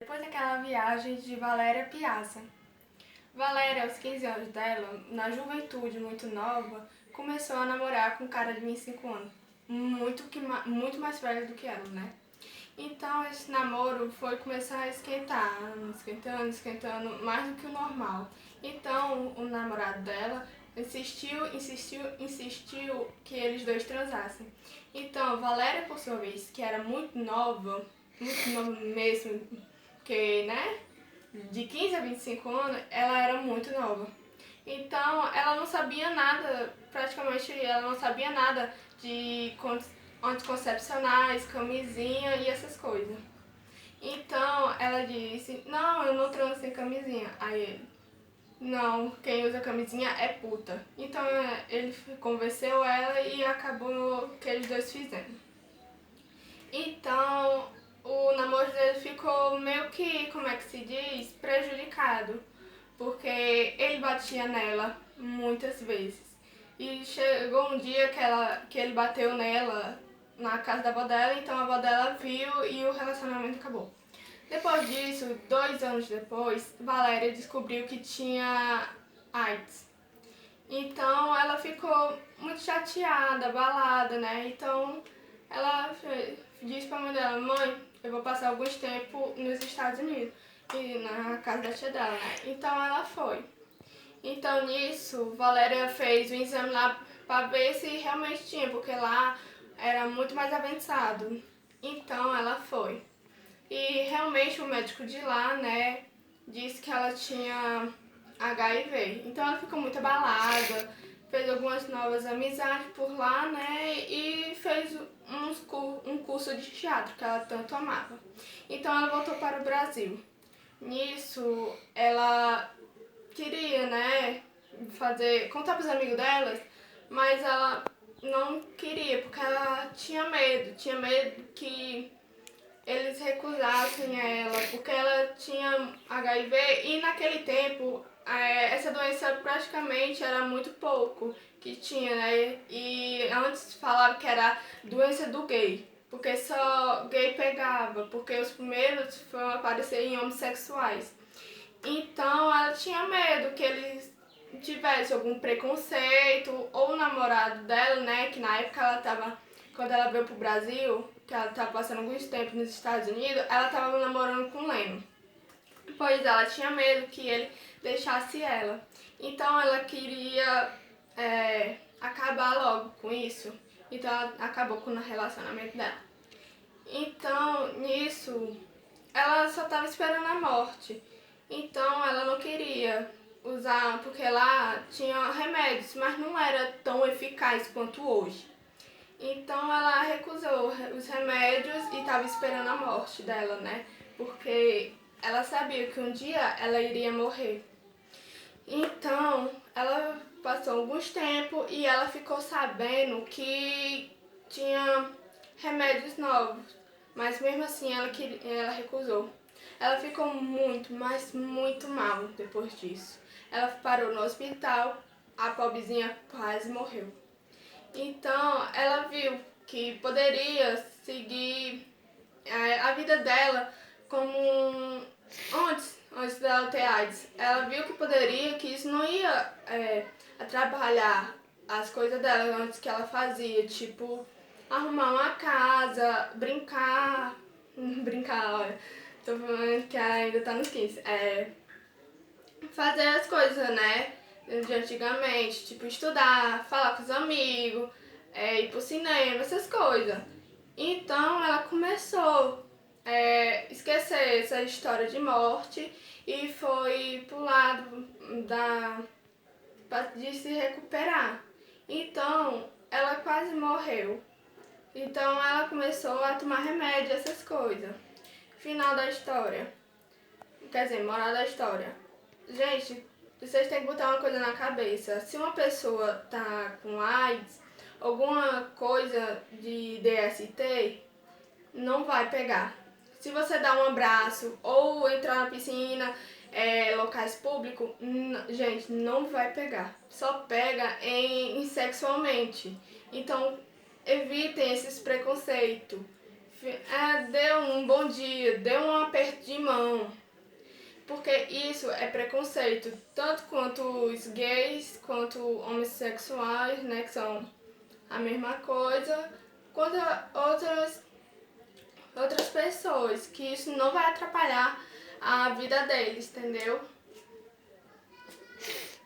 Depois daquela viagem de Valéria Piazza. Valéria, aos 15 anos dela, na juventude muito nova, começou a namorar com um cara de 25 anos. Muito mais velho do que ela, né? Então esse namoro foi começar a esquentar, esquentando mais do que o normal. Então o namorado dela insistiu que eles dois transassem. Então Valéria, por sua vez, que era muito nova mesmo, porque, né, de 15 a 25 anos, ela era muito nova. Então, ela não sabia nada, praticamente ela não sabia nada de anticoncepcionais, camisinha e essas coisas. Então, ela disse, não, eu não transo sem camisinha. Aí ele, não, quem usa camisinha é puta. Então, ele convenceu ela e acabou que eles dois fizeram. Então, o namoro dele ficou meio que, como é que se diz, prejudicado, porque ele batia nela muitas vezes. E chegou um dia que ele bateu nela na casa da avó dela, então a avó dela viu e o relacionamento acabou. Depois disso, 2 anos depois, Valéria descobriu que tinha AIDS. Então ela ficou muito chateada, abalada, né? Então ela disse pra mãe dela, mãe, eu vou passar alguns tempos nos Estados Unidos, e na casa da tia dela, né? Então ela foi. Então nisso, Valéria fez o exame lá pra ver se realmente tinha, porque lá era muito mais avançado. Então ela foi. E realmente o médico de lá, né, disse que ela tinha HIV. Então ela ficou muito abalada, fez algumas novas amizades por lá, né, e fez um curso de teatro que ela tanto amava. Então ela voltou para o Brasil. Nisso, ela queria, né, contar para os amigos delas, mas ela não queria, porque ela tinha medo que eles recusassem ela, porque ela tinha HIV e naquele tempo essa doença praticamente era muito pouco que tinha, né? E antes falavam que era doença do gay, porque só gay pegava, porque os primeiros foram aparecer em homossexuais. Então ela tinha medo que eles tivessem algum preconceito, ou o namorado dela, né, que na época ela tava, quando ela veio pro Brasil, que ela tava passando alguns tempos nos Estados Unidos, ela tava namorando com o Leno. Pois ela tinha medo que ele deixasse ela. Então ela queria acabar logo com isso. Então ela acabou com o relacionamento dela. Então, nisso, ela só estava esperando a morte. Então ela não queria usar, porque lá tinha remédios, mas não era tão eficaz quanto hoje. Então ela recusou os remédios e estava esperando a morte dela, né? Porque ela sabia que um dia ela iria morrer. Então ela passou alguns tempos e ela ficou sabendo que tinha remédios novos, mas mesmo assim ela recusou. Ela ficou muito, mas muito mal depois disso. Ela parou no hospital, a pobrezinha quase morreu. Então ela viu que poderia seguir a vida dela como antes dela ter AIDS. Ela viu que poderia, que isso não ia atrapalhar as coisas dela antes que ela fazia, tipo arrumar uma casa, brincar, olha, tô falando que ainda tá nos 15, fazer as coisas, né, de antigamente, tipo estudar, falar com os amigos, ir pro cinema, essas coisas. Então ela começou a esquecer essa história de morte e foi pro lado de se recuperar. Então ela quase morreu. Então ela começou a tomar remédio, essas coisas. Final da história. Quer dizer, moral da história. Gente, vocês têm que botar uma coisa na cabeça. Se uma pessoa tá com AIDS, alguma coisa de DST, não vai pegar. Se você dá um abraço ou entrar na piscina, locais públicos, gente, não vai pegar. Só pega em sexualmente. Então, evitem esses preconceitos. Dê um bom dia, dê um aperto de mão. Porque isso é preconceito, tanto quanto os gays, quanto homossexuais, né, que são a mesma coisa, quanto outras pessoas, que isso não vai atrapalhar a vida deles, entendeu?